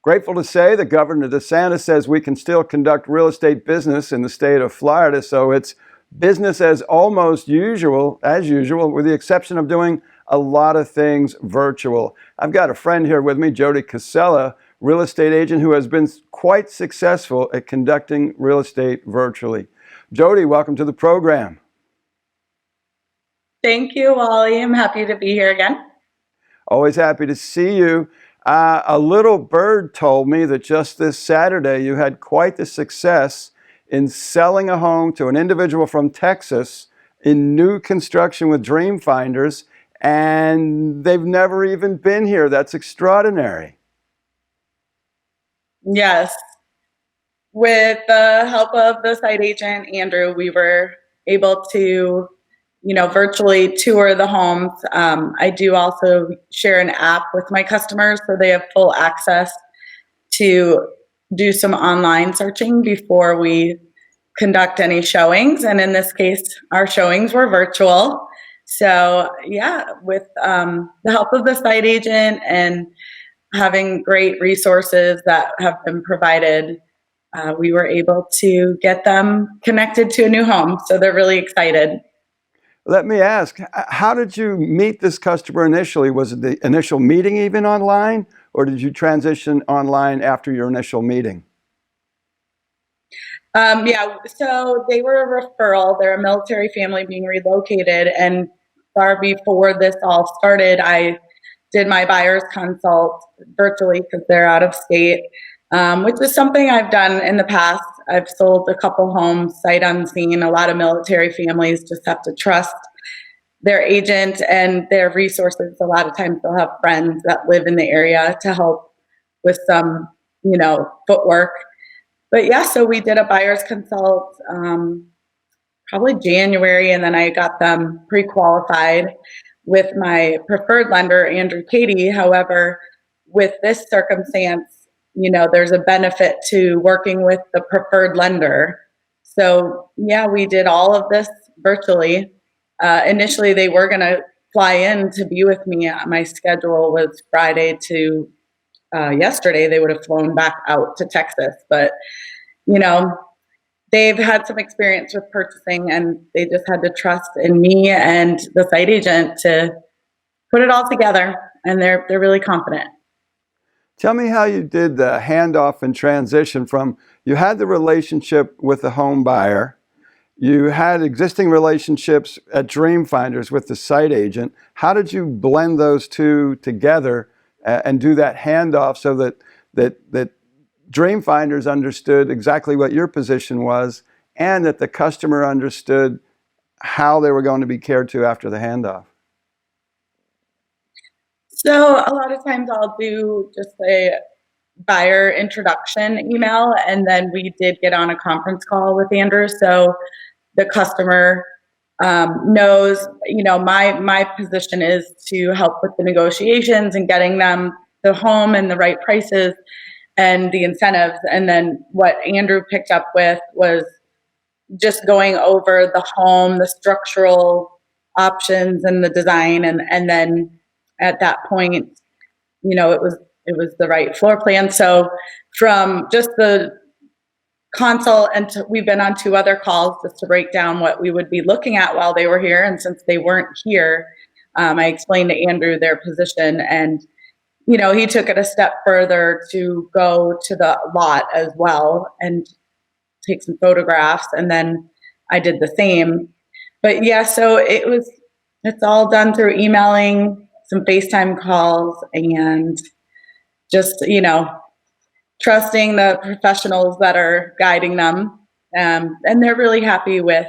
Grateful to say that Governor DeSantis says we can still conduct real estate business in the state of Florida, so it's business as usual, with the exception of doing a lot of things virtual. I've got a friend here with me, Jodi Casella, real estate agent who has been quite successful at conducting real estate virtually. Jodi, welcome to the program. Thank you, Wally. I'm happy to be here again. Always happy to see you. A little bird told me that just this Saturday you had quite the success in selling a home to an individual from Texas in new construction with Dream Finders, and they've never even been here. That's extraordinary. Yes. With the help of the site agent, Andrew, we were able to virtually tour the homes. I do also share an app with my customers so they have full access to do some online searching before we conduct any showings. And in this case, our showings were virtual. So yeah, with the help of the site agent and having great resources that have been provided, we were able to get them connected to a new home. So they're really excited. Let me ask, how did you meet this customer initially? Was it the initial meeting even online, or did you transition online after your initial meeting? Yeah, so they were a referral. They're a military family being relocated, and far before this all started, I did my buyer's consult virtually because they're out of state, which is something I've done in the past. I've sold a couple homes sight unseen. A lot of military families just have to trust their agent and their resources. A lot of times they'll have friends that live in the area to help with some, footwork. But yeah, so we did a buyer's consult probably January, and then I got them pre-qualified with my preferred lender, Andrew Katie. However, with this circumstance, there's a benefit to working with the preferred lender. So yeah, we did all of this virtually. Initially, they were going to fly in to be with me. My schedule was Friday to yesterday. They would have flown back out to Texas, but they've had some experience with purchasing, and they just had to trust in me and the site agent to put it all together, and they're really confident. Tell me how you did the handoff and transition from, you had the relationship with the home buyer, you had existing relationships at Dream Finders with the site agent. How did you blend those two together and do that handoff so that Dream Finders understood exactly what your position was and that the customer understood how they were going to be cared to after the handoff? So a lot of times I'll do just a buyer introduction email, and then we did get on a conference call with Andrew. So the customer knows, my position is to help with the negotiations and getting them the home and the right prices and the incentives. And then what Andrew picked up with was just going over the home, the structural options and the design. And then at that point, it was the right floor plan. So from just the consult, and we've been on 2 other calls just to break down what we would be looking at while they were here. And since they weren't here, I explained to Andrew their position, and he took it a step further to go to the lot as well and take some photographs, and then I did the same. But yeah, so it's all done through emailing, some FaceTime calls, and just, trusting the professionals that are guiding them. And they're really happy with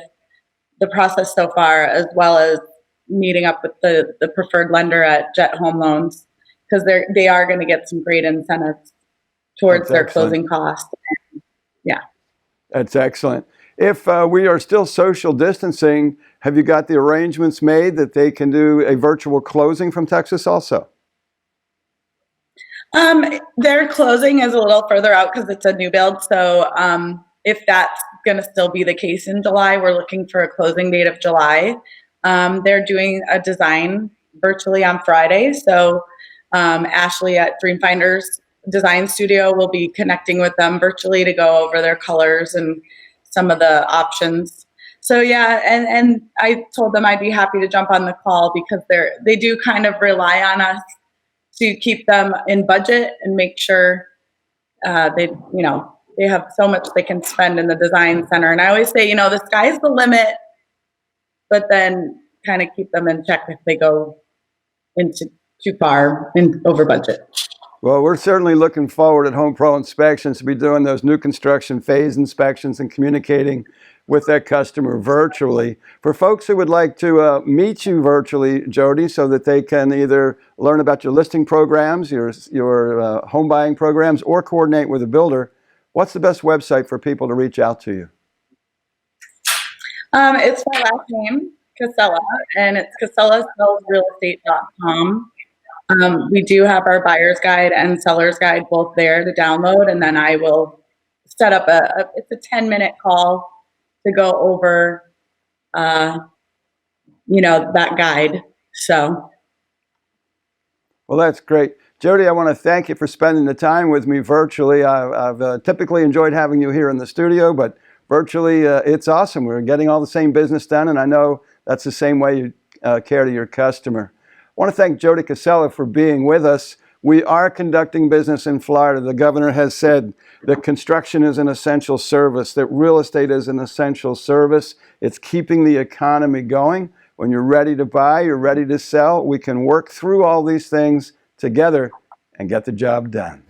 the process so far, as well as meeting up with the preferred lender at Jet Home Loans, because they are going to get some great incentives towards their closing costs. Yeah. That's excellent. If we are still social distancing, have you got the arrangements made that they can do a virtual closing from Texas also? Their closing is a little further out because it's a new build. So if that's going to still be the case in July, we're looking for a closing date of July. They're doing a design virtually on Friday. So Ashley at Dream Finders design studio. We'll be connecting with them virtually to go over their colors and some of the options. So yeah, and I told them I'd be happy to jump on the call because they do kind of rely on us to keep them in budget and make sure they have so much they can spend in the design center. And I always say, the sky's the limit, but then kind of keep them in check if they go into too far and over budget. Well, we're certainly looking forward at HomePro Inspections to be doing those new construction phase inspections and communicating with that customer virtually. For folks who would like to meet you virtually, Jodi, so that they can either learn about your listing programs, your home buying programs, or coordinate with a builder, what's the best website for people to reach out to you? It's my last name, Casella, and it's CasellaSellsRealEstate.com. We do have our buyer's guide and seller's guide both there to download, and then I will set up it's a 10-minute call to go over, that guide. So. Well, that's great. Jodi, I want to thank you for spending the time with me virtually. I've typically enjoyed having you here in the studio, but virtually it's awesome. We're getting all the same business done, and I know that's the same way you care to your customer. I want to thank Jodi Casella for being with us. We are conducting business in Florida. The governor has said that construction is an essential service, that real estate is an essential service. It's keeping the economy going. When you're ready to buy, you're ready to sell, we can work through all these things together and get the job done.